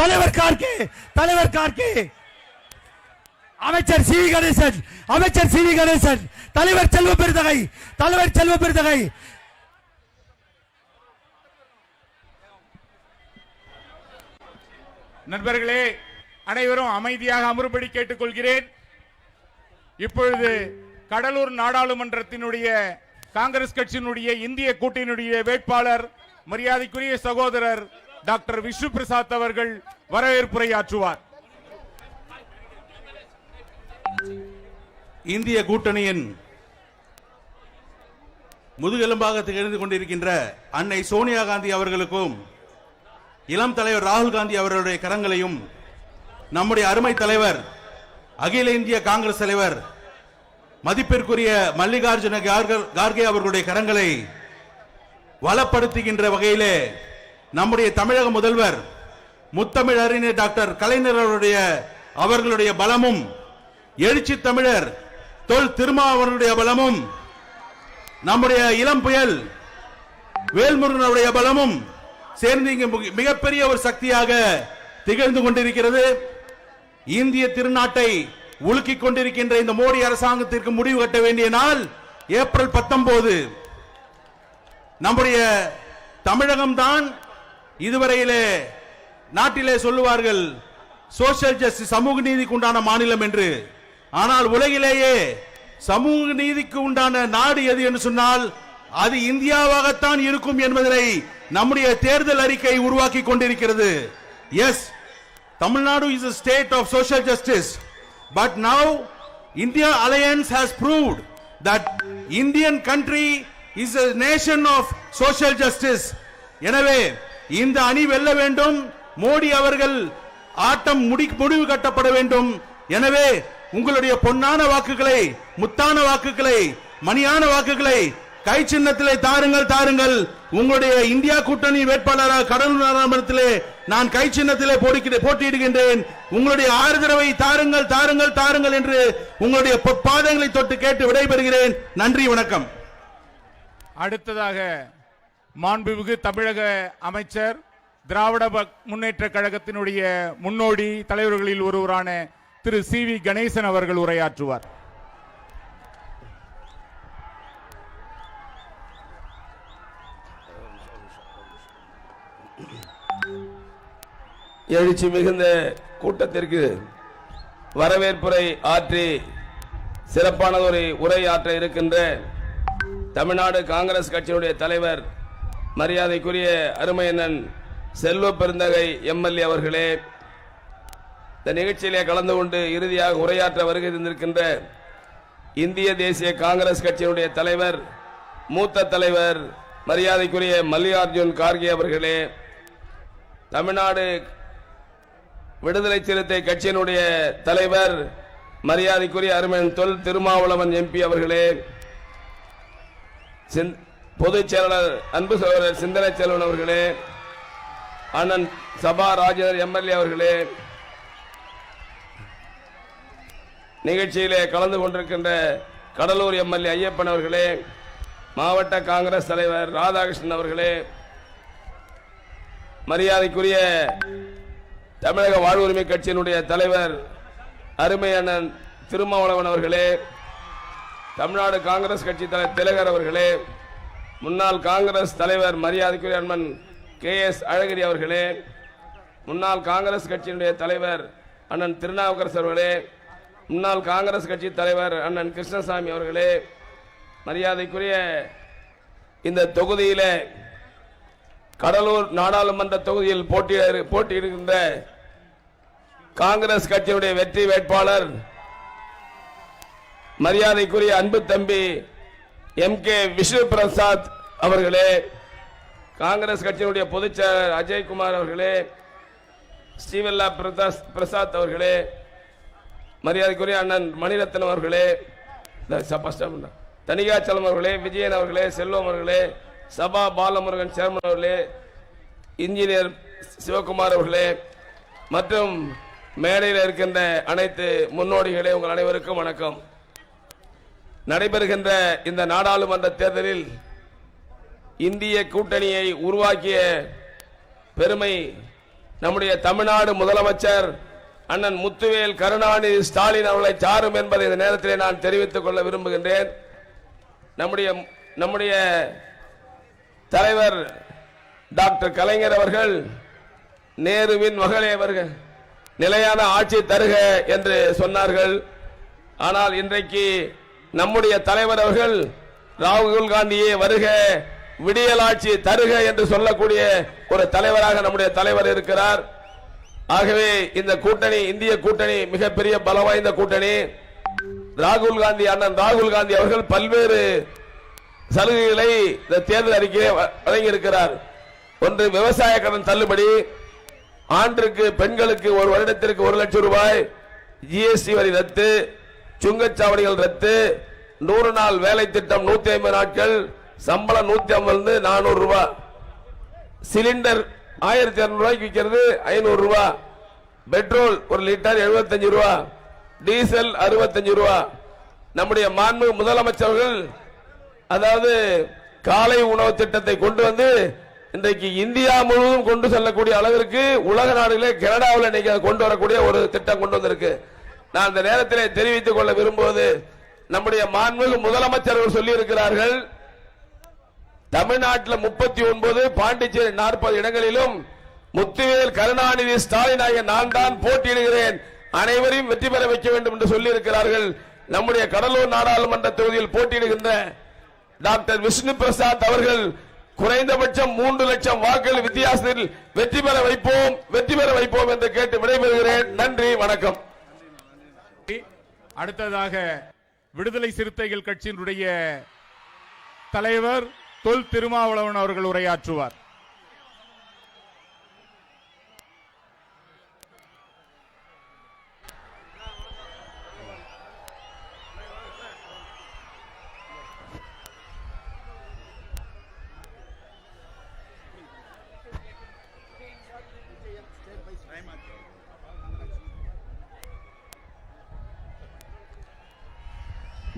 தலைவர் கார்கே, தலைவர் கார்கே, அமைச்சர் சி வி கணேசன், அமைச்சர் சி வி கணேசன், தலைவர் செல்வ பெருந்தகை, தலைவர் செல்வ பெருந்தகை. நண்பர்களே, அனைவரும் அமைதியாக அமரும்படி கேட்டுக்கொள்கிறேன். இப்பொழுது கடலூர் நாடாளுமன்றத்தினுடைய காங்கிரஸ் கட்சியினுடைய இந்திய கூட்டணியுடைய வேட்பாளர் மரியாதைக்குரிய சகோதரர் டாக்டர் விஷ்ணு பிரசாத் அவர்கள் வரவேற்புரையாற்றுவார். இந்திய கூட்டணியின் முதுகெலும்பாக திகழ்ந்து கொண்டிருக்கின்ற அன்னை சோனியா காந்தி அவர்களுக்கும் இளம் தலைவர் ராகுல் காந்தி அவர்களுடைய கரங்களையும் நம்முடைய அருமை தலைவர் அகில இந்திய காங்கிரஸ் தலைவர் மதிப்பிற்குரிய மல்லிகார்ஜுன கார்கே அவர்களுடைய கரங்களை வளப்படுத்துகின்ற வகையிலே நம்முடைய தமிழக முதல்வர் முத்தமிழ் அறிஞர் டாக்டர் கலைஞர் அவர்களுடைய பலமும் எழுச்சி தமிழர் தொல் திருமாவளவனுடைய பலமும் நம்முடைய இளம் புயல் வேல்முருகனுடைய பலமும் சேர்ந்து இங்கு மிகப்பெரிய ஒரு சக்தியாக திகழ்ந்து கொண்டிருக்கிறது. இந்திய திருநாட்டை உலுக்கிக் கொண்டிருக்கின்ற இந்த மோடி அரசாங்கத்திற்கு முடிவு கட்ட வேண்டிய நாள் ஏப்ரல் 19. நம்முடைய தமிழகம்தான் இதுவரையிலே நாட்டிலே சொல்லுவார்கள் சோசியல் ஜஸ்டிஸ் சமூக நீதிக்கு உண்டான மாநிலம் என்று. ஆனால் உலகிலேயே சமூக நீதிக்கு உண்டான நாடு எது என்று சொன்னால் அது இந்தியாவாகத்தான் இருக்கும் என்பதை நம்முடைய தேர்தல் அறிக்கை உருவாக்கி கொண்டிருக்கிறது. Yes, Tamil Nadu is a state of social justice, but now India alliance has proved that Indian country is a nation of social justice. எனவே இந்த அணி வெல்ல வேண்டும், மோடி அவர்கள் ஆட்டம் முடிவு கட்டப்பட வேண்டும். எனவே உங்களுடைய பொன்னான வாக்குகளை, முத்தான வாக்குகளை, மணியான வாக்குகளை கை சின்னத்திலே தாருங்கள். உங்களுடைய இந்தியா கூட்டணி வேட்பாளராக கடலூர் நாடாளுமன்றத்திலே நான் கை சின்னத்திலே போட்டியிடுகின்றேன். உங்களுடைய ஆதரவை தாருங்கள் என்று உங்களுடைய பாதங்களை தொட்டு கேட்டு விடைபெறுகிறேன். நன்றி, வணக்கம். அடுத்ததாக மாண்புமிகு தமிழக அமைச்சர், திராவிட முன்னேற்ற கழகத்தினுடைய முன்னோடி தலைவர்களில் ஒருவரான திரு சி வி கணேசன் அவர்கள் உரையாற்றுவார். எழுச்சி மிகுந்த கூட்டத்திற்கு வரவேற்புரை ஆற்றி சிறப்பான ஒரு உரை ஆற்ற இருக்கின்ற தமிழ்நாடு காங்கிரஸ் கட்சியினுடைய தலைவர் மரியாதைக்குரிய அருமையண்ணன் செல்வ பெருந்தகை எம்எல்ஏ அவர்களே, இந்த நிகழ்ச்சியிலே கலந்து கொண்டு இறுதியாக உரையாற்ற வருகை தந்திருக்கின்ற இந்திய தேசிய காங்கிரஸ் கட்சியினுடைய தலைவர், மூத்த தலைவர் மரியாதைக்குரிய மல்லிகார்ஜுன் கார்கே அவர்களே, தமிழ்நாடு விடுதலை சிறுத்தை கட்சியினுடைய தலைவர் மரியாதைக்குரிய அருமையன் தொல் திருமாவளவன் எம்பி அவர்களே, பொதுச் செயலாளர் அன்பு சகோதரர் சிந்தனை செல்வன் அவர்களே, அண்ணன் சபா ராஜேந்தர் எம்எல்ஏ அவர்களே, நிகழ்ச்சியிலே கலந்து கொண்டிருக்கின்ற கடலூர் எம்எல்ஏ ஐயப்பன் அவர்களே, மாவட்ட காங்கிரஸ் தலைவர் ராதாகிருஷ்ணன் அவர்களே, மரியாதைக்குரிய தமிழக வாழ்வுரிமை கட்சியினுடைய தலைவர் அருமை அண்ணன் திருமாவளவன் அவர்களே, தமிழ்நாடு காங்கிரஸ் கட்சி தலைவர் திலகர் அவர்களே, முன்னாள் காங்கிரஸ் தலைவர் மரியாதைக்குரிய அண்ணன் KS அழகிரி அவர்களே, முன்னாள் காங்கிரஸ் கட்சியினுடைய தலைவர் அண்ணன் திருநாவுக்கரசு அவர்களே, முன்னாள் காங்கிரஸ் கட்சி தலைவர் அண்ணன் கிருஷ்ணசாமி அவர்களே, மரியாதைக்குரிய இந்த தொகுதியிலே கடலூர் நாடாளுமன்ற தொகுதியில் போட்டியிடுகின்ற காங்கிரஸ் கட்சியினுடைய வெற்றி வேட்பாளர் மரியாதைக்குரிய அன்பு தம்பி MK விஷ்ணு பிரசாத் அவர்களே, காங்கிரஸ் கட்சியினுடைய பொதுச் செயலாளர் அஜய்குமார் அவர்களே, ஸ்ரீவல்லா பிரசாத் அவர்களே, மரியாதைக்குரிய அண்ணன் மணிரத்னம் அவர்களே, தனிகாச்சலம் அவர்களே, விஜயன் அவர்களே, செல்வம் அவர்களே, சபா பாலமுருகன் சேர்மன் அவர்களே, இன்ஜினியர் சிவகுமார் அவர்களே மற்றும் மேடையில் இருக்கின்ற அனைத்து முன்னோடிகளே, உங்கள் அனைவருக்கும் வணக்கம். நடைபெறுகின்ற இந்த நாடாளுமன்ற தேர்தலில் இந்திய கூட்டணியை உருவாக்கிய பெருமை நம்முடைய தமிழ்நாடு முதலமைச்சர் அண்ணன் முத்துவேல் கருணாநிதி ஸ்டாலின் அவர்களை சாரும் என்பதை இந்த நேரத்தில் நான் தெரிவித்துக் கொள்ள விரும்புகின்றேன். நம்முடைய தலைவர் டாக்டர் கலைஞர் அவர்கள் நேருவின் மகளே அவர்கள் நிலையான ஆட்சி தருக என்று சொன்னார்கள். ஆனால் இன்றைக்கு நம்முடைய தலைவர் அவர்கள் ராகுல் காந்தியே வருக விடியலாட்சி தருக என்று சொல்லக்கூடிய ஒரு தலைவராக நம்முடைய தலைவர் இருக்கிறார். ஆகவே இந்த கூட்டணி இந்திய கூட்டணி மிகப்பெரிய பலம் வாய்ந்த கூட்டணி. அண்ணன் ராகுல் காந்தி அவர்கள் பல்வேறு சலுகைகளை இந்த தேர்தல் அறிக்கையை வழங்கியிருக்கிறார். ஒன்று, விவசாய கடன் தள்ளுபடி, ஆண்டுக்கு பெண்களுக்கு ஒரு வருடத்திற்கு 1 லட்சம் ரூபாய், ஜிஎஸ்டி வரி ரத்து, சுங்கச்சாவடிகள் ரத்து, 100 நாள் வேலை திட்டம் 150 நாட்கள், சம்பளம் 150 400 ரூபாய், சிலிண்டர் 1200 ரூபாய்க்கு விற்கிறது 500 ரூபாய், பெட்ரோல் 1 லிட்டர் 75 ரூபாய், டீசல் 65 ரூபாய். நம்முடைய மாண்பு முதலமைச்சர்கள் அதாவது காலை உணவு திட்டத்தை கொண்டு வந்து இன்றைக்கு இந்தியா முழுவதும் கொண்டு செல்லக்கூடிய அளவிற்கு உலக நாடுகளே கனடாவில் இன்னைக்கு கொண்டு வரக்கூடிய ஒரு திட்டம் கொண்டு வந்திருக்கு. நான் இந்த நேரத்தில் தெரிவித்துக் கொள்ள விரும்புவது, நம்முடைய மாண்புமிகு முதலமைச்சர்கள் சொல்லி இருக்கிறார்கள், தமிழ்நாட்டில் 39, பாண்டிச்சேரி 40 இடங்களிலும் முத்துவேல் கருணாநிதி ஸ்டாலின் ஆகிய நான் தான் போட்டியிடுகிறேன், அனைவரையும் வெற்றி பெற வைக்க வேண்டும் என்று சொல்லி இருக்கிறார்கள். நம்முடைய கடலூர் நாடாளுமன்ற தொகுதியில் போட்டியிடுகின்ற டாக்டர் விஷ்ணு பிரசாத் அவர்கள் குறைந்தபட்சம் 3 லட்சம் வாக்குகள் வித்தியாசத்தில் வெற்றி பெற வைப்போம் என்று கேட்டு விடைபெறுகிறேன். நன்றி, வணக்கம். அடுத்ததாக விடுதலை சிறுத்தைகள் கட்சியினுடைய தலைவர் தொல் திருமாவளவன் அவர்கள் உரையாற்றுவார்.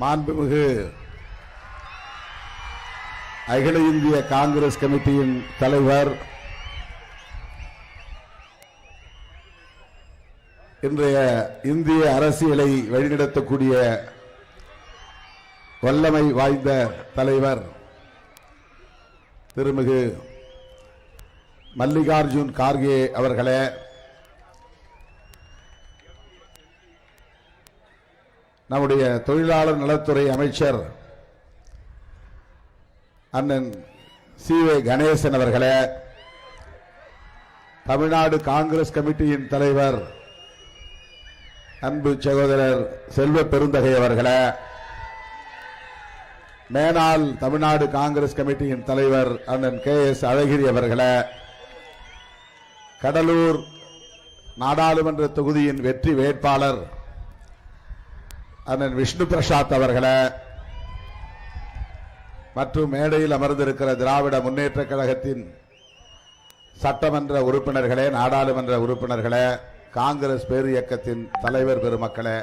மாண்புமிகு அகில இந்திய காங்கிரஸ் கமிட்டியின் தலைவர், இன்றைய இந்திய அரசியலை வழிநடத்தக்கூடிய வல்லமை வாய்ந்த தலைவர் திருமிகு மல்லிகார்ஜுன் கார்கே அவர்களே, நம்முடைய தொழிலாளர் நலத்துறை அமைச்சர் அண்ணன் சி.வே. கணேசன் அவர்களே, தமிழ்நாடு காங்கிரஸ் கமிட்டியின் தலைவர் அன்பு சகோதரர் செல்வ பெருந்தகை அவர்களே, மேனாள் தமிழ்நாடு காங்கிரஸ் கமிட்டியின் தலைவர் அண்ணன் கே.எஸ். அழகிரி அவர்களே, கடலூர் நாடாளுமன்ற தொகுதியின் வெற்றி வேட்பாளர் அண்ணன் விஷ்ணு பிரசாத் அவர்களே, மற்றும் மேடையில் அமர்ந்திருக்கிற திராவிட முன்னேற்ற கழகத்தின் சட்டமன்ற உறுப்பினர்களே, நாடாளுமன்ற உறுப்பினர்களே, காங்கிரஸ் பேர் இயக்கத்தின் தலைவர் பெருமக்களே,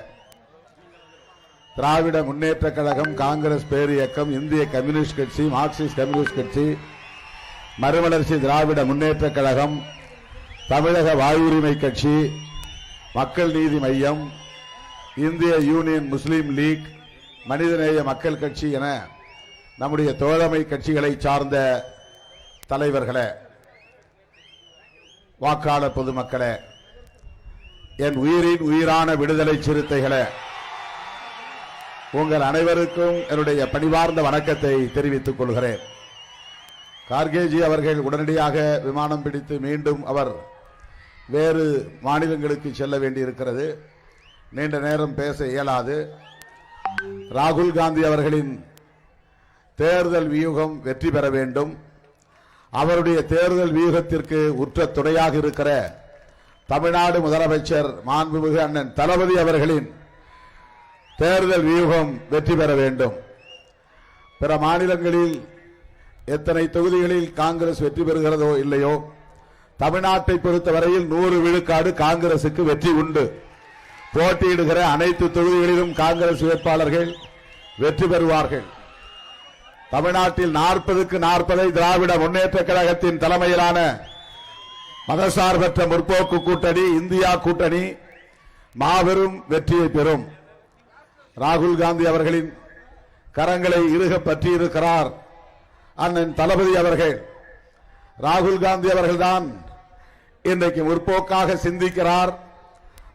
திராவிட முன்னேற்ற கழகம், காங்கிரஸ் பேர் இயக்கம், இந்திய கம்யூனிஸ்ட் கட்சி, மார்க்சிஸ்ட் கம்யூனிஸ்ட் கட்சி, மறுமலர்ச்சி திராவிட முன்னேற்ற கழகம், தமிழக வாழ்வுரிமை கட்சி, மக்கள் நீதி மையம், இந்திய யூனியன் முஸ்லீம் லீக், மனிதநேய மக்கள் கட்சி என நம்முடைய தோழமை கட்சிகளை சார்ந்த தலைவர்களே, வாக்காளர் பொதுமக்களே, என் உயிரின் உயிரான விடுதலை சிறுத்தைகளே, உங்கள் அனைவருக்கும் என்னுடைய பணிவார்ந்த வணக்கத்தை தெரிவித்துக் கொள்கிறேன். கார்கேஜி அவர்கள் உடனடியாக விமானம் பிடித்து மீண்டும் அவர் வேறு மாநிலங்களுக்கு செல்ல வேண்டியிருக்கிறது. நீண்ட நேரம் பேச இயலாது. ராகுல் காந்தி அவர்களின் தேர்தல் வியூகம் வெற்றி பெற வேண்டும். அவருடைய தேர்தல் வியூகத்திற்கு உற்ற துணையாக இருக்கிற தமிழ்நாடு முதலமைச்சர் மாண்புமிகு அண்ணன் தளபதி அவர்களின் தேர்தல் வியூகம் வெற்றி பெற வேண்டும். பிற மாநிலங்களில் எத்தனை தொகுதிகளில் காங்கிரஸ் வெற்றி பெறுகிறதோ இல்லையோ, தமிழ்நாட்டை பொறுத்தவரையில் 100 விழுக்காடு காங்கிரசுக்கு வெற்றி உண்டு. போட்டியிடுகிற அனைத்து தொகுதிகளிலும் காங்கிரஸ் வேட்பாளர்கள் வெற்றி பெறுவார்கள். தமிழ்நாட்டில் 40க்கு 40 திராவிட முன்னேற்ற கழகத்தின் தலைமையிலான மதசார்பற்ற முற்போக்கு கூட்டணி இந்தியா கூட்டணி மாபெரும் வெற்றியை பெறும். ராகுல் காந்தி அவர்களின் கரங்களை இறுக பற்றியிருக்கிறார் அண்ணன் தளபதி அவர்கள். ராகுல் காந்தி அவர்கள்தான் இன்றைக்கு முற்போக்காக சிந்திக்கிறார்.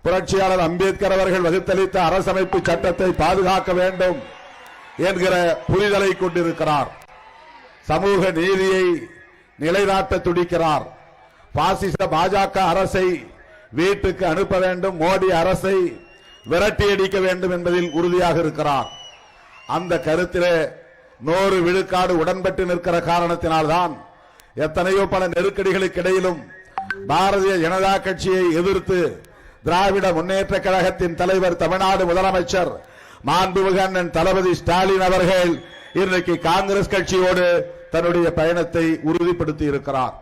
புரட்சியாளர் அம்பேத்கர் அவர்கள் வகுத்தளித்த அரசமைப்பு சட்டத்தை பாதுகாக்க வேண்டும் என்கிற புரிதலை கொண்டிருக்கிறார். சமூக நீதியை நிலைநாட்ட துடிக்கிறார். பாசிச பாஜக அரசை வீட்டுக்கு அனுப்ப வேண்டும், மோடி அரசை விரட்டியடிக்க வேண்டும் என்பதில் உறுதியாக இருக்கிறார். அந்த கருத்திலே 100 விழுக்காடு உடன்பட்டு நிற்கிற காரணத்தினால்தான் எத்தனையோ பல நெருக்கடிகளுக்கு இடையிலும் பாரதிய ஜனதா கட்சியை எதிர்த்து திராவிட முன்னேற்ற கழகத்தின் தலைவர் தமிழ்நாடு முதலமைச்சர் மாண்புமிகு அண்ணன் தளபதி ஸ்டாலின் அவர்கள் இன்றைக்கு காங்கிரஸ் கட்சியோடு தன்னுடைய பயணத்தை உறுதிப்படுத்தி இருக்கிறார்.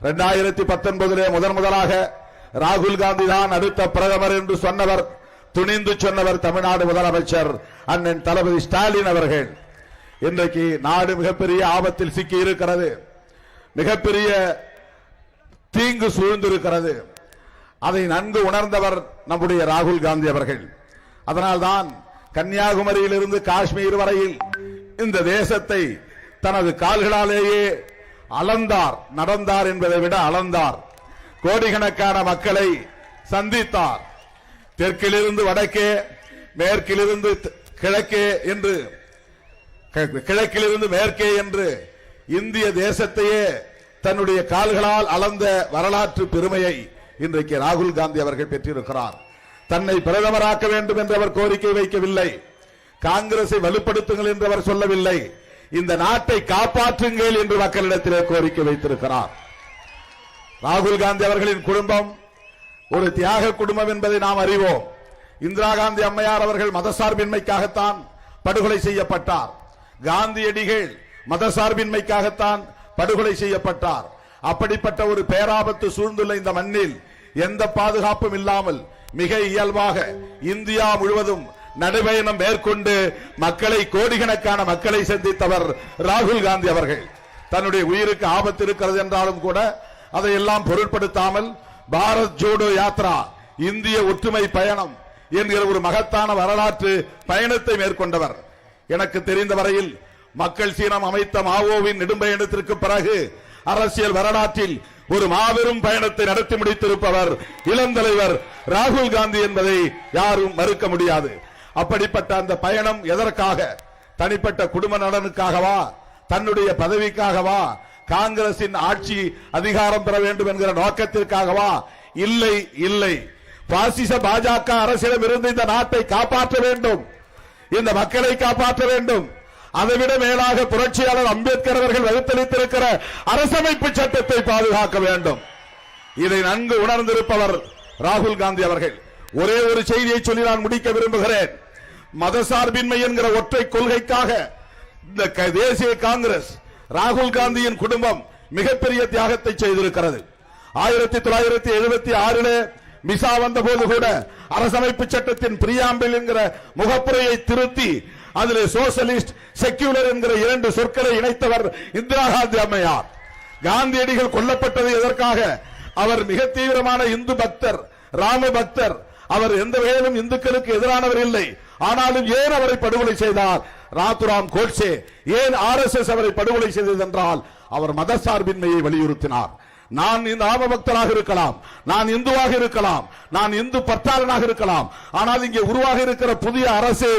2019 முதலாக ராகுல் காந்தி தான் அடுத்த பிரதமர் என்று சொன்னவர், துணிந்து சொன்னவர் தமிழ்நாடு முதலமைச்சர் அண்ணன் தளபதி ஸ்டாலின் அவர்கள். இன்றைக்கு நாடு மிகப்பெரிய ஆபத்தில் சிக்கி இருக்கிறது, மிகப்பெரிய தீங்கு சூழ்ந்திருக்கிறது. அதை நன்கு உணர்ந்தவர் நம்முடைய ராகுல் காந்தி அவர்கள். அதனால்தான் கன்னியாகுமரியிலிருந்து காஷ்மீர் வரையில் இந்த தேசத்தை தனது கால்களாலேயே அளந்தார். நடந்தார் என்பதை விட அளந்தார். கோடிக்கணக்கான மக்களை சந்தித்தார். தெற்கிலிருந்து வடக்கே, மேற்கிலிருந்து கிழக்கே என்று, கிழக்கிலிருந்து மேற்கே என்று இந்திய தேசத்தையே தன்னுடைய கால்களால் அளந்த வரலாற்று பெருமையை இன்றைக்கு ராகுல் காந்தி அவர்கள் பெற்றிருக்கிறார். தன்னை பிரதமராக்க வேண்டும் என்று அவர் கோரிக்கை வைக்கவில்லை. காங்கிரஸை வலுப்படுத்துங்கள் என்று அவர் சொல்லவில்லை. இந்த நாட்டை காப்பாற்றுங்கள் என்று மக்களிடத்திலே கோரிக்கை வைத்திருக்கிறார். ராகுல் காந்தி அவர்களின் குடும்பம் ஒரு தியாக குடும்பம் என்பதை நாம் அறிவோம். இந்திரா காந்தி அம்மையார் அவர்கள் மதசார்பின்மைக்காகத்தான் படுகொலை செய்யப்பட்டார். காந்தியடிகள் மதசார்பின்மைக்காகத்தான் படுகொலை செய்யப்பட்டார். அப்படிப்பட்ட ஒரு பேராபத்து சூழ்ந்துள்ள இந்த மண்ணில் எந்த பாதுகாப்பும் இல்லாமல் மிக இயல்பாக இந்தியா முழுவதும் நடைபயணம் மேற்கொண்டு மக்களை, கோடிக்கணக்கான மக்களை சந்தித்தவர் ராகுல் காந்தி அவர்கள். தன்னுடைய உயிருக்கு ஆபத்து இருக்கிறது என்றாலும் கூட அதையெல்லாம் பொருட்படுத்தாமல் பாரத் ஜோடோ யாத்ரா, இந்திய ஒற்றுமை பயணம் என்கிற ஒரு மகத்தான வரலாற்று பயணத்தை மேற்கொண்டவர். எனக்கு தெரிந்த வரையில் மக்கள் சீனம் அமைத்த மாவோவின் நெடும்பயணத்திற்கு பிறகு அரசியல் வரலாற்றில் ஒரு மாபெரும் பயணத்தை நடத்தி முடித்திருப்பவர் இளந்தலைவர் ராகுல் காந்தி என்பதை யாரும் மறுக்க முடியாது. அப்படிப்பட்ட அந்த பயணம் எதற்காக? தனிப்பட்ட குடும்ப நலனுக்காகவா? தன்னுடைய பதவிக்காகவா? காங்கிரசின் ஆட்சி அதிகாரம் பெற வேண்டும் என்கிற நோக்கத்திற்காகவா? இல்லை, இல்லை. பாசிச பாஜக அரசிடம் இருந்து இந்த நாட்டை காப்பாற்ற வேண்டும், இந்த மக்களை காப்பாற்ற வேண்டும். அதைவிட மேலாக புரட்சியாளர் அம்பேத்கர் அவர்கள் வகுத்தளித்திருக்கிற அரசமைப்பு சட்டத்தை பாதுகாக்க வேண்டும். இதை நன்கு உணர்ந்திருப்பவர் ராகுல் காந்தி அவர்கள். ஒரே ஒரு செய்தியை சொல்லி நான் முடிக்க விரும்புகிறேன். மதசார்பின்மை என்கிற ஒற்றை கொள்கைக்காக இந்த தேசிய காங்கிரஸ், ராகுல் காந்தியின் குடும்பம் மிகப்பெரிய தியாகத்தை செய்திருக்கிறது. 1976 மிசா வந்த போது கூட அரசமைப்பு சட்டத்தின் பிரியாம்பிள் என்கிற முகப்புரையை திருத்தி அதிலே சோசலிஸ்ட், செக்யூலர் என்கிற 2 சொற்களை இணைத்தவர் இந்திரா காந்தி அம்மையார். காந்தியடிகள் கொல்லப்பட்டது எதற்காக? அவர் மிக தீவிரமான இந்து பக்தர், ராம பக்தர். அவர் எந்த வகையிலும் இந்துக்களுக்கு எதிரானவர் இல்லை. ஆனாலும் ஏன் அவரை படுகொலை செய்தார்? ராத்துராம் கோட்சே ஏன் RSS அவரை படுகொலை செய்தது என்றால் அவர் மதசார்பின்மையை வலியுறுத்தினார். நான் இந்த ராம பக்தராக இருக்கலாம், நான் இந்துவாக இருக்கலாம், நான் இந்து பற்றாளனாக இருக்கலாம், ஆனால் இங்கே உருவாக இருக்கிற புதிய அரசு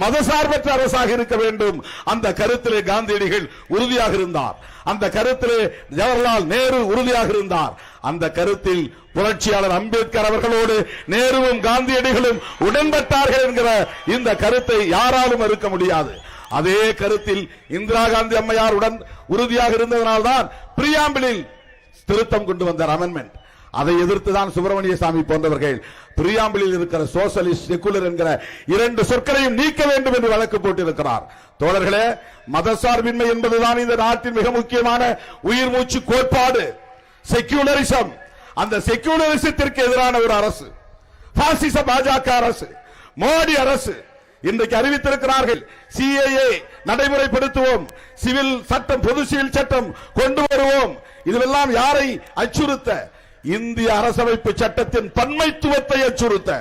மதசார்பற்ற அரசாக இருக்க வேண்டும். அந்த கருத்திலே காந்தியடிகள் உறுதியாக இருந்தார். அந்த கருத்திலே ஜவஹர்லால் நேரு உறுதியாக இருந்தார். அந்த கருத்தில் புரட்சியாளர் அம்பேத்கர் அவர்களோடு நேருவும் காந்தியடிகளும் உடன்பட்டார்கள் என்கிற இந்த கருத்தை யாராலும் மறுக்க முடியாது. அதே கருத்தில் இந்திரா காந்தி அம்மையார் உறுதியாக இருந்ததனால்தான் பிரியாம்பிளில் திருத்தம் கொண்டு வந்தார், அமெண்ட்மெண்ட். அதை எதிர்த்துதான் சுப்பிரமணிய சாமி போன்றவர்கள் பிரியாம்பிளில் இருக்கிற சோசலிஸ்ட், செக்குலர் என்கிற 2 சொற்களையும் நீக்க வேண்டும் என்று வழக்கு போட்டிருக்கிறார். தோழர்களே, மதசார்பின்மை என்பதுதான் இந்த நாட்டின் மிக முக்கியமான உயிர் மூச்சு கோட்பாடு. செக்யூலரிசம், அந்த செக்யூலரிசத்திற்கு எதிரான ஒரு அரசு பாசிச பாஜக அரசு, மோடி அரசு இன்றைக்கு அறிவித்திருக்கிறார்கள். CAA நடைமுறைப்படுத்துவோம், சிவில் சட்டம், பொது சிவில் சட்டம் கொண்டு வருவோம். இதுவெல்லாம் யாரை அச்சுறுத்த, இந்திய அரசமைப்பு சட்டத்தின் பன்மைத்துவத்தை அச்சுறுத்த,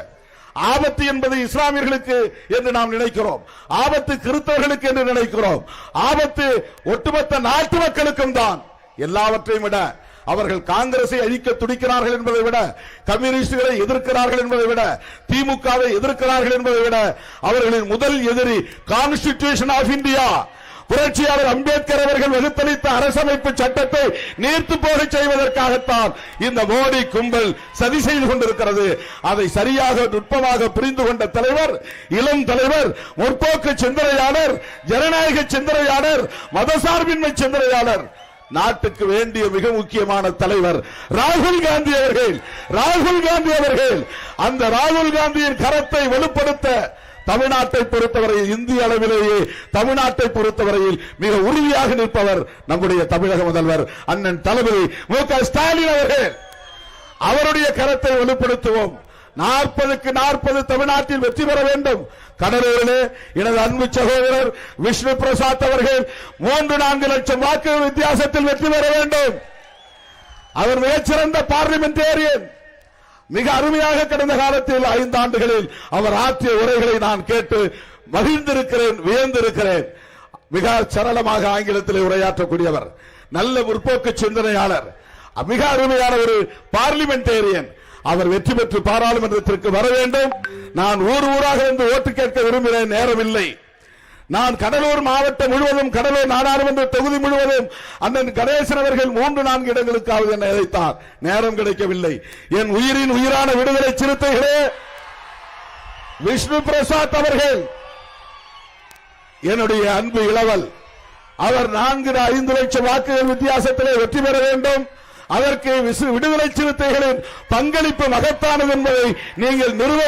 ஆபத்து என்பது இஸ்லாமியர்களுக்கு என்று நாம் நினைக்கிறோம், ஆபத்து கிறிஸ்தவர்களுக்கு என்று நினைக்கிறோம், ஆபத்து ஒட்டுமொத்த நாட்டு மக்களுக்கும் தான். எல்லாவற்றையும் விட அவர்கள் காங்கிரஸை அழிக்க துடிக்கிறார்கள் என்பதை விட, கம்யூனிஸ்டுகளை எதிர்க்கிறார்கள் என்பதை விட, திமுகவை எதிர்க்கிறார்கள் என்பதை விட, அவர்களின் முதல் எதிரி கான்ஸ்டிடியூஷன் ஆஃப் இந்தியா, புரட்சியாளர் அம்பேத்கர் அவர்கள் வகுத்தளித்த அரசமைப்பு சட்டத்தை நீர்த்து போக செய்வதற்காகத்தான் இந்த மோடி கும்பல் சதி செய்து கொண்டிருக்கிறது. அதை சரியாக நுட்பமாக புரிந்து கொண்ட தலைவர், இளம் தலைவர், முற்போக்கு சிந்தனையாளர், ஜனநாயக சிந்தனையாளர், மதசார்பின்மை சிந்தனையாளர், நாட்டுக்கு வேண்டிய மிக முக்கியமான தலைவர் ராகுல் காந்தி அவர்கள். ராகுல் காந்தி அவர்கள் அந்த ராகுல் காந்தியின் கரத்தை வலுப்படுத்த தமிழ்நாட்டை பொறுத்தவரையில், இந்திய அளவிலேயே தமிழ்நாட்டை பொறுத்தவரையில் மிக உறுதியாக நிற்பவர் நம்முடைய தமிழக முதல்வர் அண்ணன் தளபதி மு.க. ஸ்டாலின் அவர்கள். அவருடைய கரத்தை வலுப்படுத்துவோம். 40க்கு 40 தமிழ்நாட்டில் வெற்றி பெற வேண்டும். கடலூரிலே எனது அன்பு சகோதரர் விஷ்ணு பிரசாத் அவர்கள் 3-4 லட்சம் வாக்குகள் வித்தியாசத்தில் வெற்றி பெற வேண்டும். அவர் மிகச்சிறந்த பார்லிமெண்டேரியன். மிக அருமையாக கடந்த காலத்தில் 5 ஆண்டுகளில் அவர் ஆற்றிய உரைகளை நான் கேட்டு மகிழ்ந்திருக்கிறேன், வியந்திருக்கிறேன். மிக சரளமாக ஆங்கிலத்தில் உரையாற்றக்கூடியவர், நல்ல முற்போக்கு சிந்தனையாளர், மிக அருமையான ஒரு பார்லிமெண்டேரியன். அவர் வெற்றி பெற்று பாராளுமன்றத்திற்கு வர வேண்டும். நான் ஊர் ஊராக வந்து ஓட்டு கேட்க விரும்புகிறேன், நேரம் இல்லை. நான் கடலூர் மாவட்டம் முழுவதும், கடலூர் நாடாளுமன்ற தொகுதி முழுவதும் அண்ணன் கணேசன் அவர்கள் 3-4 இடங்களுக்காவது என்னை அழைத்தார், நேரம் கிடைக்கவில்லை. என் உயிரின் உயிரான விடுதலை சிறுத்தைகளே, விஷ்ணு பிரசாத் அவர்கள் என்னுடைய அன்பு இளவல். அவர் 4-5 லட்சம் வாக்குகள் வித்தியாசத்திலே வெற்றி பெற வேண்டும். அதற்கு விடுதலை சிறுத்தைகளின் பங்களிப்பு மகத்தானது என்பதை நீங்கள் நிறுவ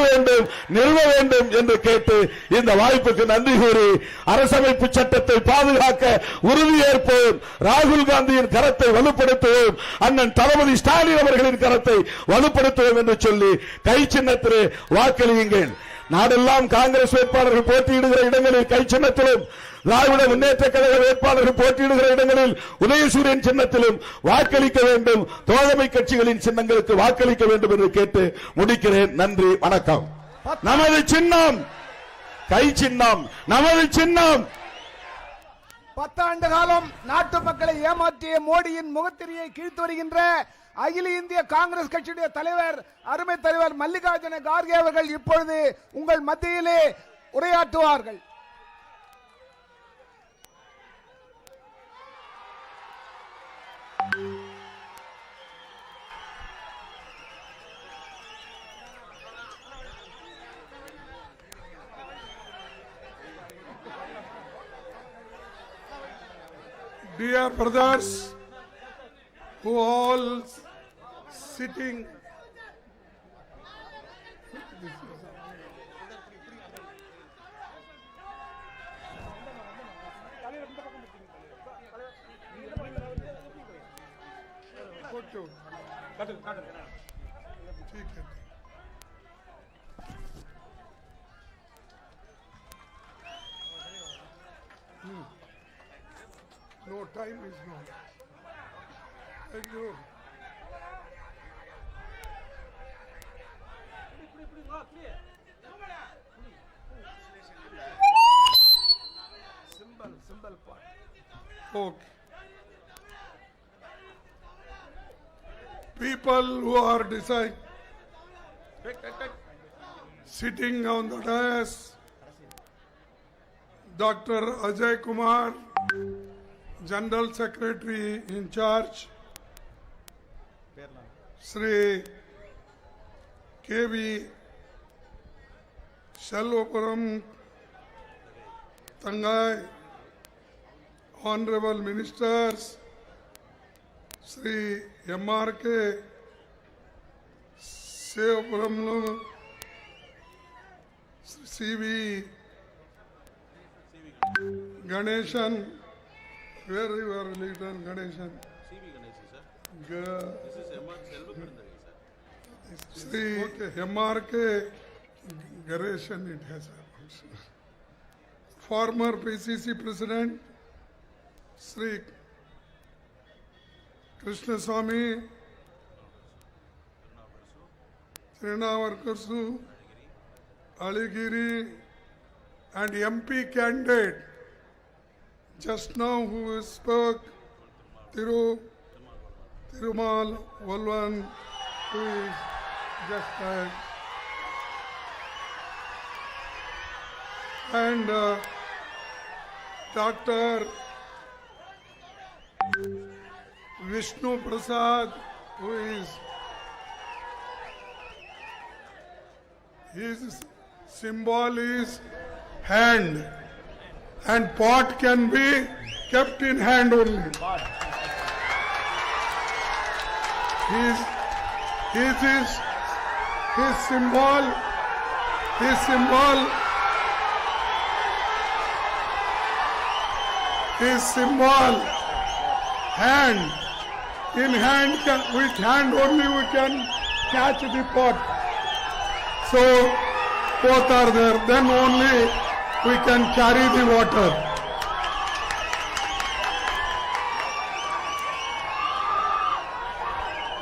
வேண்டும் என்று கேட்டு இந்த வாய்ப்புக்கு நன்றி கூறி, அரசமைப்பு சட்டத்தை பாதுகாக்க உறுதியேற்போம். ராகுல் காந்தியின் கரத்தை வலுப்படுத்துவோம். அண்ணன் தளபதி ஸ்டாலின் அவர்களின் கரத்தை வலுப்படுத்துவோம் என்று சொல்லி கை சின்னத்திலே வாக்களியுங்கள். நாடெல்லாம் காங்கிரஸ் வேட்பாளர்கள் போட்டியிடுகிற இடங்களில் கை சின்னத்திலும், திராவிட முன்னேற்ற கழக வேட்பாளர்கள் போட்டியிடுகிற இடங்களில் உதயசூரியன் சின்னத்திலும் வாக்களிக்க வேண்டும். தோழமை கட்சிகளின் சின்னங்களுக்கு வாக்களிக்க வேண்டும் என்று கேட்டு முடிக்கிறேன். நன்றி, வணக்கம். நமது சின்னம் கை சின்னம், நமது சின்னம். 10 ஆண்டு காலம் நாட்டு மக்களை ஏமாற்றிய மோடியின் முகத்திரியை கீழ்த்து வருகின்ற அகில இந்திய காங்கிரஸ் கட்சியுடைய தலைவர், அருமை தலைவர் மல்லிகார்ஜுன கார்கே அவர்கள் இப்பொழுது உங்கள் மத்தியிலே உரையாற்றுவார்கள். Dear brothers, who all sitting no time is not. Thank you. Symbol part. Okay. People who are sitting on the dais, Dr. Ajay Kumar, General Secretary in charge, Sri K.V. Shalvapuram Tangai, Honorable Ministers, Sri M.R.K. Sevapuram, C.V. Ganeshan, where you are leader Ganeshan? C.V. Ganeshan, sir. This is Sri M.R.K. Ganeshan, it has happened. Former PCC President, Sri Krishna Swamy, Trinavarkasu, Aligiri, and MP candidate just now who spoke, Thirumal Valvan, who is just tired. And Dr. Vishnu Prasad, who is his symbol is hand, and pot can be kept in hand only. His symbol hand. In hand, with hand only we can catch the pot. So both are there, then only we can carry the water.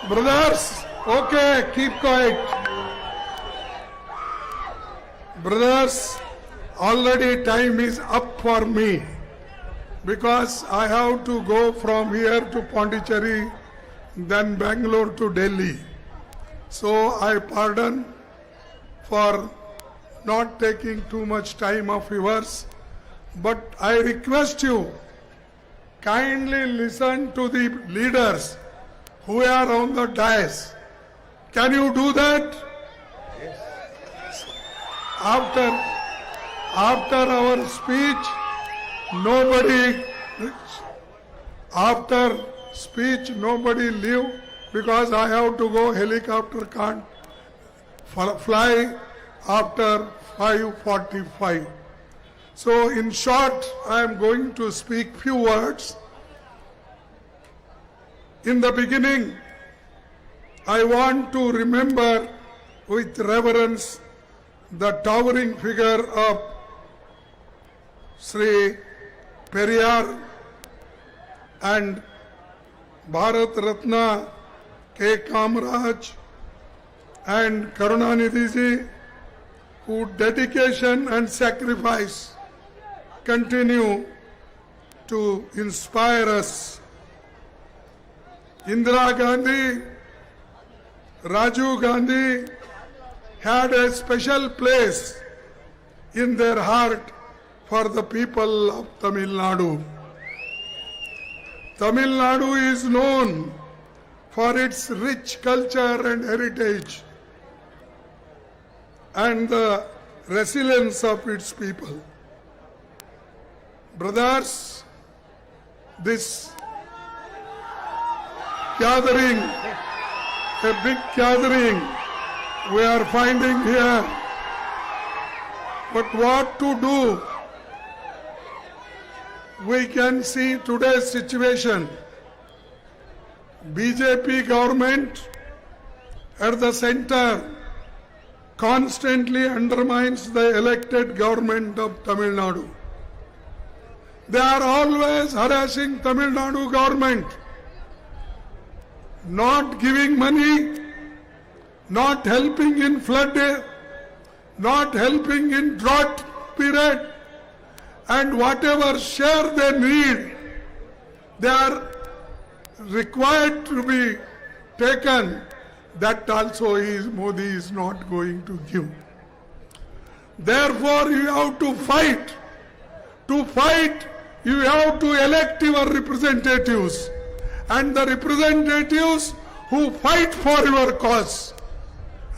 Brothers, okay, keep quiet. Brothers, already time is up for me, because I have to go from here to Pondicherry, then Bangalore to Delhi. So I pardon for not taking too much time of yours, but I request you, kindly listen to the leaders who are on the dais. Can you do that? Yes. After our speech, nobody leave, because I have to go, helicopter can't fly after 5:45. So in short, I am going to speak few words. In the beginning, I want to remember with reverence the towering figure of Sri Periyar and Bharat Ratna K. Kamaraj and Karunanidhi ji, whose dedication and sacrifice continue to inspire us. Indira Gandhi, Rajiv Gandhi had a special place in their heart for the people of Tamil Nadu. Tamil Nadu is known for its rich culture and heritage and the resilience of its people. Brothers, this gathering, a big gathering we are finding here, but what to do? We can see today's situation. BJP government at the center constantly undermines the elected government of Tamil Nadu. They are always harassing Tamil Nadu government, not giving money, not helping in flood, not helping in drought period, and whatever share they need, they are required to be taken. That also Modi is not going to give. Therefore, you have to fight. To fight, you have to elect your representatives, and the representatives who fight for your cause.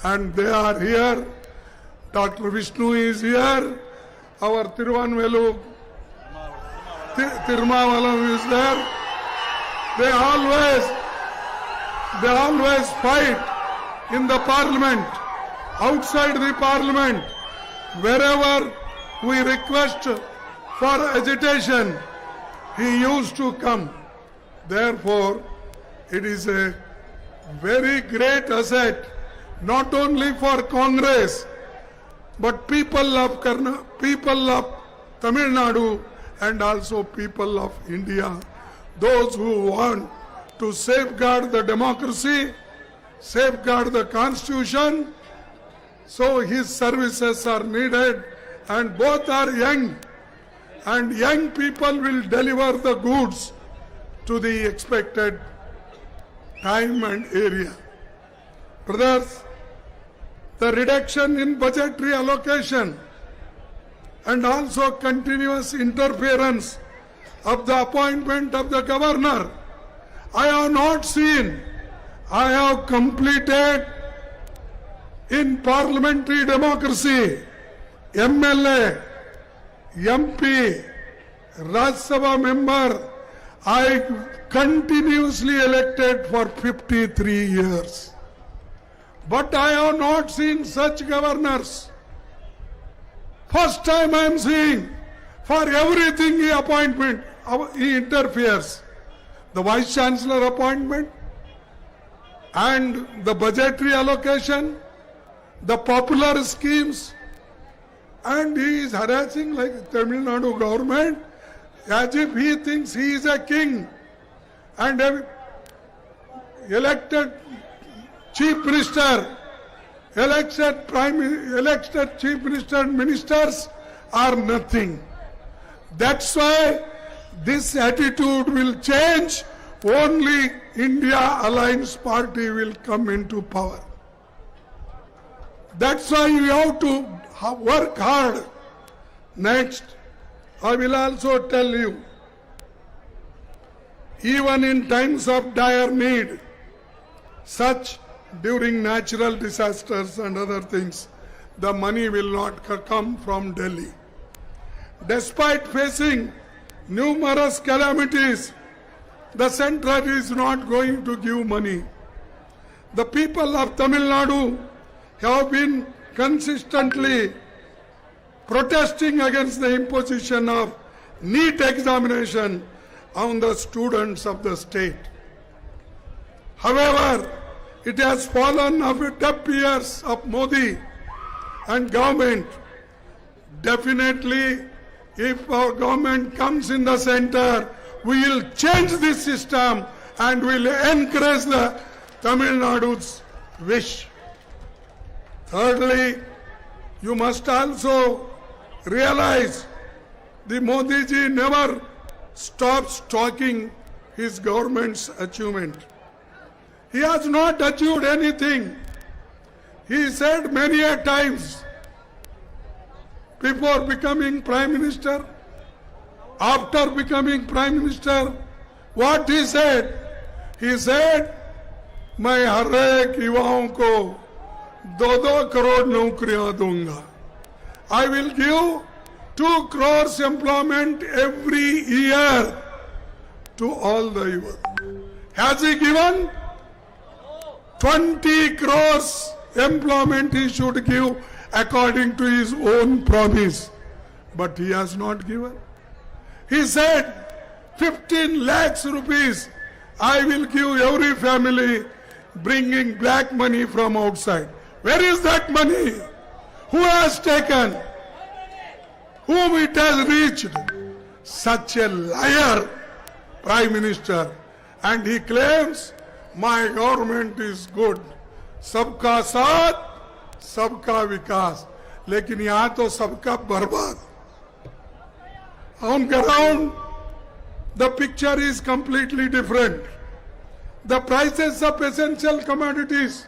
And they are here. Dr. Vishnu is here. Our Thiruvanvelu, Tirumavalam is there. They always fight in the parliament, outside the parliament, wherever we request for agitation, he used to come. Therefore, it is a very great asset, not only for Congress, but people of Tamil Nadu and also people of India, those who want to safeguard the democracy, safeguard the constitution, So his services are needed, and both are young, and young people will deliver the goods to the expected time and area. Brothers, the reduction in budgetary allocation and also continuous interference of the appointment of the governor, I have not seen. I have completed in parliamentary democracy, MLA, MP, Rajya Sabha member, I continuously elected for 53 years. But I have not seen such governors. First time I am seeing, for everything he interferes. The Vice Chancellor appointment and the budgetary allocation, the popular schemes, and he is harassing like Tamil Nadu government as if he thinks he is a king, and elected chief minister, elected chief minister and ministers are nothing. That's why this attitude will change. Only India Alliance Party will come into power. That's why we have to work hard. Next, I will also tell you, even in times of dire need, such during natural disasters and other things, the money will not come from Delhi. Despite facing numerous calamities, the centre is not going to give money. The people of Tamil Nadu have been consistently protesting against the imposition of NEET examination on the students of the state. However, it has fallen after 10 years of Modi and government. Definitely, if our government comes in the center, we will change this system and will encourage the Tamil Nadu's wish. Thirdly, you must also realize the Modi ji never stops talking his government's achievement. He has not achieved anything. He said many a times before becoming Prime Minister, after becoming Prime Minister, what he said? He said, मैं हर एक युवाओं को 2-2 करोड़ नौकरियां दूंगा. I will give 2 crores employment every year to all the youth. Has he given? 20 crores employment he should give according to his own promise. But he has not given. He said 15 lakhs rupees I will give every family bringing black money from outside. Where is that money? Who has taken? Whom it has reached? Such a liar, Prime Minister. And he claims, my government is good. Sabka saath, sabka vikas. Lekin yahan to sabka barbad. On ground, the picture is completely different. The prices of essential commodities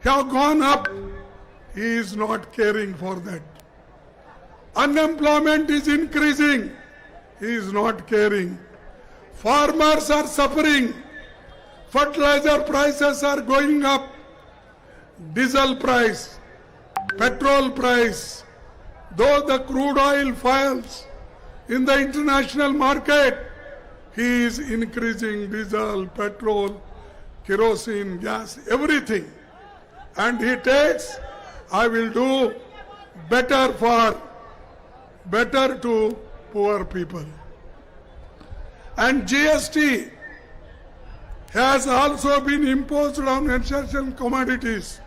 have gone up. He is not caring for that. Unemployment is increasing. He is not caring. Farmers are suffering. Fertilizer prices are going up. Diesel price, petrol price, though the crude oil falls in the international market, he is increasing diesel, petrol, kerosene, gas, everything. And he takes, I will do better to poor people. And GST has also been imposed on essential commodities.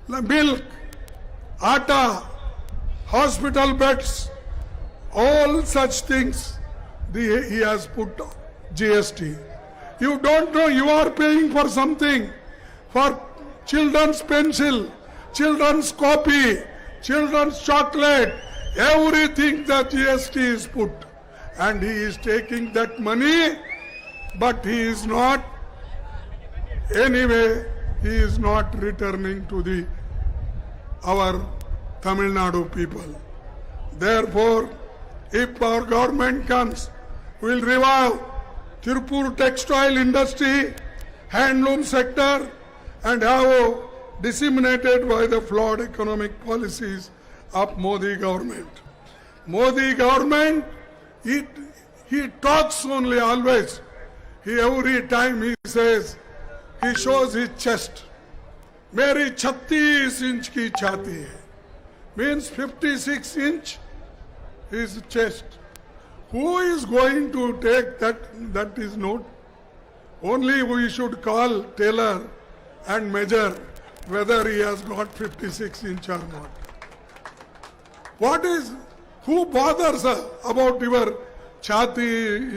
Milk, atta, hospital beds, all such things he has put GST. You don't know you are paying for something, for children's pencil, children's coffee, children's chocolate, everything the GST is put. And he is taking that money, but he is not, anyway, he is not returning to our Tamil Nadu people. Therefore, if our government comes, we will revive Tirupur textile industry, handloom sector, and have disseminated by the flawed economic policies of Modi government. Modi government, he talks only always. Every time he says, he shows his chest. Meri 36 inch ki chhati hai. Means 56 inch his chest. Who is going to take that is note? Only we should call tailor and measure whether he has got 56 inch or not. Who bothers about your chhati,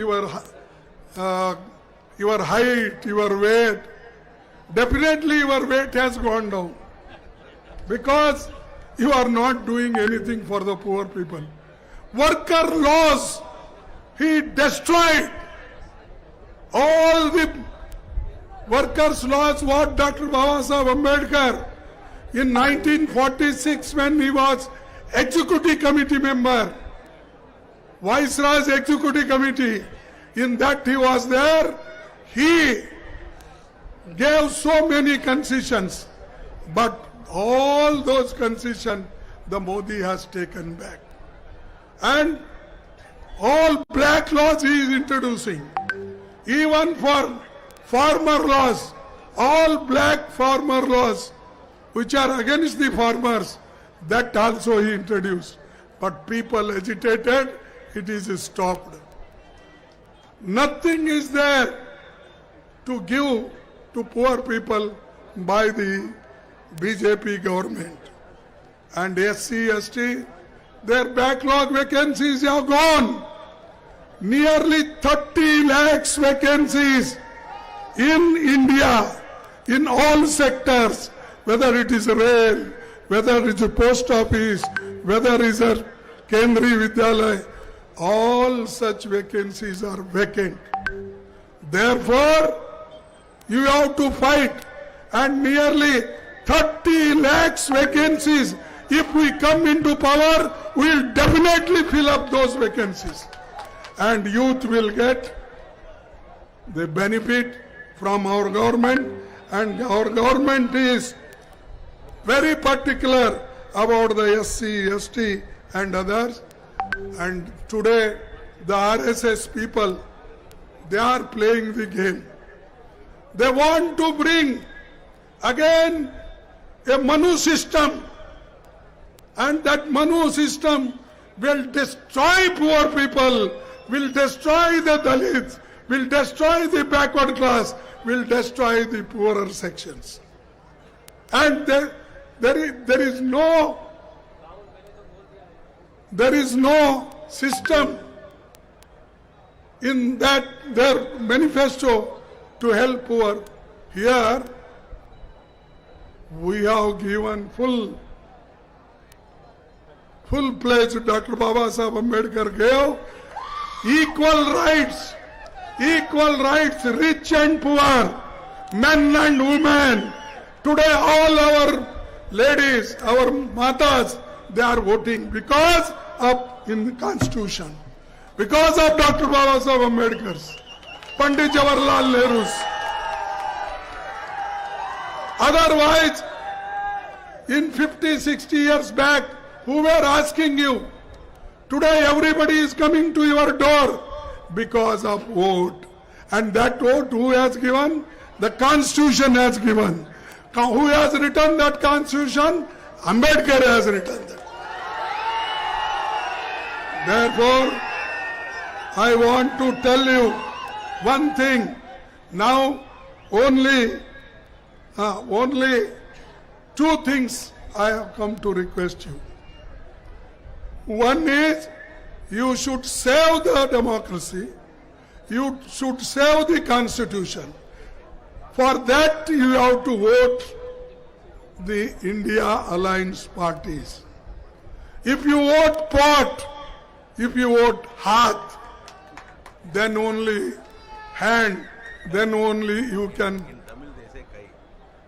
your height, your weight? Definitely your weight has gone down because you are not doing anything for the poor people. Worker laws, he destroyed all the workers' laws what Dr. Babasaheb Ambedkar in 1946 when he was executive committee member, Viceroy's executive committee, in that he was there, he gave so many concessions, but all those concessions the Modi has taken back. And all black laws he is introducing. Even for farmer laws, all black farmer laws which are against the farmers, that also he introduced. But people agitated, it is stopped. Nothing is there to give to poor people by the BJP government. And SC, ST, their backlog vacancies have gone. Nearly 30 lakhs vacancies in India, in all sectors, whether it is rail, whether it is a post office, whether it is a Kendriya Vidyalaya, all such vacancies are vacant. Therefore, you have to fight, and nearly 30 lakhs vacancies, if we come into power, we will definitely fill up those vacancies. And youth will get the benefit from our government, and our government is very particular about the SC, ST and others. And today the RSS people, they are playing the game. They want to bring again a Manu system, and that Manu system will destroy poor people, will destroy the Dalits, will destroy the backward class, will destroy the poorer sections. And there is no system in that their manifesto to help poor. Here we have given full pledge Dr. Babasaheb Ambedkar gave. Equal rights, rich and poor, men and women. Today all our ladies, our matas, they are voting because of in the Constitution, because of Dr. Babasaheb Ambedkar's, Pandit Jawaharlal Nehru's. Otherwise, in 50, 60 years back, who were asking you? Today everybody is coming to your door because of vote. And that vote who has given? The Constitution has given. Who has written that Constitution? Ambedkar has written that. Therefore, I want to tell you one thing. Now only two things I have come to request you. One is, you should save the democracy. You should save the Constitution. For that, you have to vote the India Alliance parties. If you vote pot, if you vote heart, then only hand, then only you can.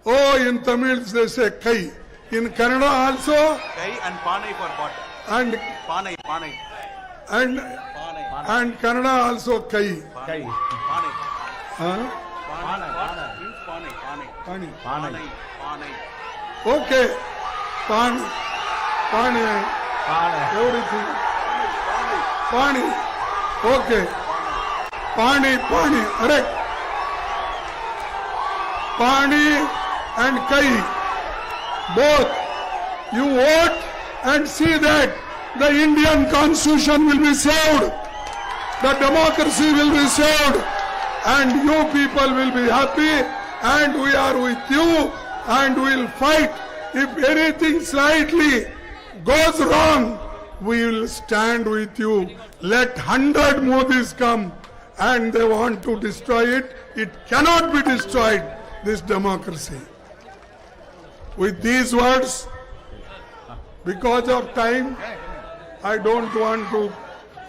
Oh, in Tamil they say kai. In Kannada also. Kai and Panai for pot. And Panai. and Kannada also kai. Kai. Panai. Huh? Panai. Okay. Pani. Everything. Pani. Okay. Pani. Correct. Pani and Kai. Both. You vote and see that the Indian constitution will be saved. The democracy will be saved. And you people will be happy. And we are with you. And we will fight. If anything slightly goes wrong, we will stand with you. Let 100 Modis come and they want to destroy it. It cannot be destroyed, this democracy. With these words, because of time, I don't want to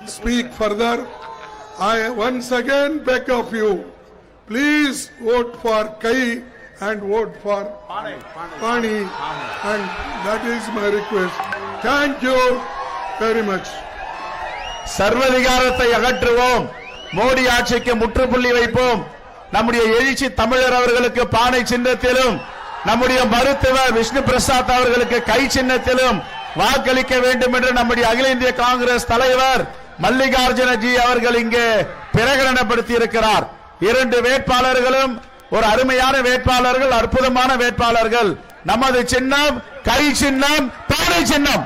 speak further. I once again beg of you, please vote for Kai and vote for Pani, and that is my request. Thank you very much. சர்வதிகாரத்தை அகற்றுவோம், மோடி ஆட்சிக்கு முற்றுப்புள்ளி வைப்போம். நம்முடைய எழுச்சி தமிழர் அவர்களுக்கு பானை சின்னத்திலும், நம்முடைய மருத்துவர் விஷ்ணு பிரசாத் அவர்களுக்கு கை சின்னத்திலும் வாக்களிக்க வேண்டும் என்று நம்முடைய அகில இந்திய காங்கிரஸ் தலைவர் மல்லிகார்ஜுனஜி அவர்கள் இங்கே பிரகடனப்படுத்தி இருக்கிறார். 2 வேட்பாளர்களும் ஒரு அருமையான வேட்பாளர்கள், அற்புதமான வேட்பாளர்கள். நமது சின்னம் கை சின்னம், பானை சின்னம்.